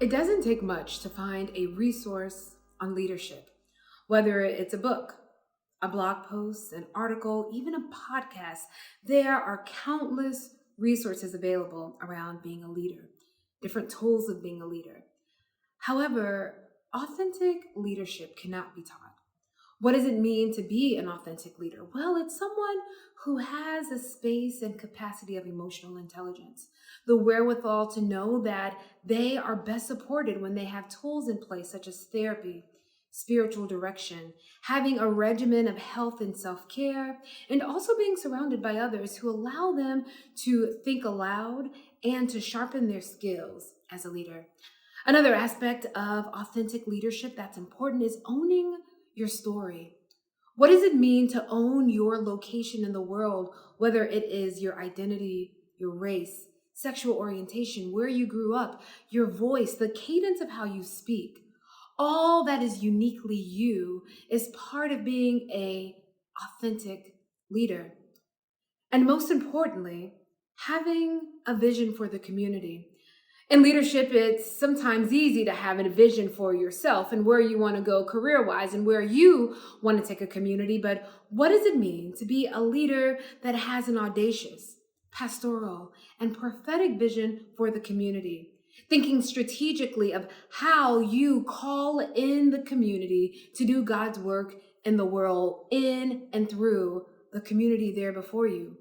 It doesn't take much to find a resource on leadership, whether it's a book, a blog post, an article, even a podcast. There are countless resources available around being a leader, different tools of being a leader. However, authentic leadership cannot be taught. What does it mean to be an authentic leader? Well, it's someone who has a space and capacity of emotional intelligence, the wherewithal to know that they are best supported when they have tools in place such as therapy, spiritual direction, having a regimen of health and self-care, and also being surrounded by others who allow them to think aloud and to sharpen their skills as a leader. Another aspect of authentic leadership that's important is owning your story. What does it mean to own your location in the world, whether it is your identity, your race, sexual orientation, where you grew up, your voice, the cadence of how you speak? All that is uniquely you is part of being an authentic leader. And most importantly, having a vision for the community. In leadership, it's sometimes easy to have a vision for yourself and where you want to go career-wise and where you want to take a community. But what does it mean to be a leader that has an audacious, pastoral, and prophetic vision for the community? Thinking strategically of how you call in the community to do God's work in the world, in and through the community there before you.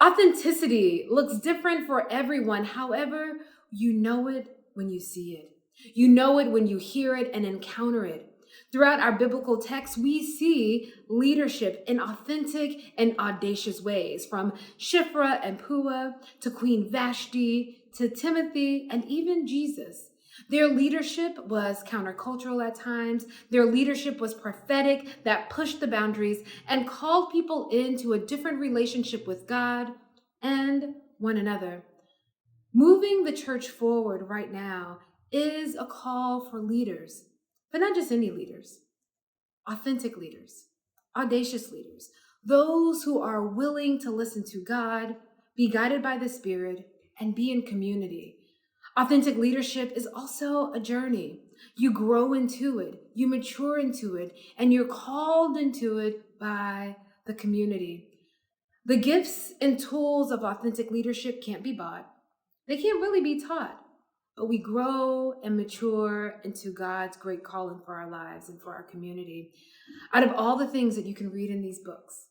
Authenticity looks different for everyone. However, you know it when you see it. You know it when you hear it and encounter it. Throughout our biblical texts, we see leadership in authentic and audacious ways, from Shiphrah and Puah to Queen Vashti to Timothy and even Jesus. Their leadership was countercultural at times. Their leadership was prophetic, that pushed the boundaries and called people into a different relationship with God and one another. Moving the church forward right now is a call for leaders, but not just any leaders, authentic leaders, audacious leaders, those who are willing to listen to God, be guided by the Spirit, and be in community. Authentic leadership is also a journey. You grow into it, you mature into it, and you're called into it by the community. The gifts and tools of authentic leadership can't be bought. They can't really be taught, but we grow and mature into God's great calling for our lives and for our community. Out of all the things that you can read in these books,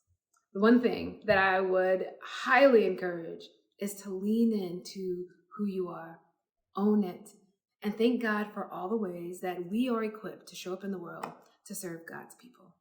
the one thing that I would highly encourage is to lean into who you are, own it, and thank God for all the ways that we are equipped to show up in the world to serve God's people.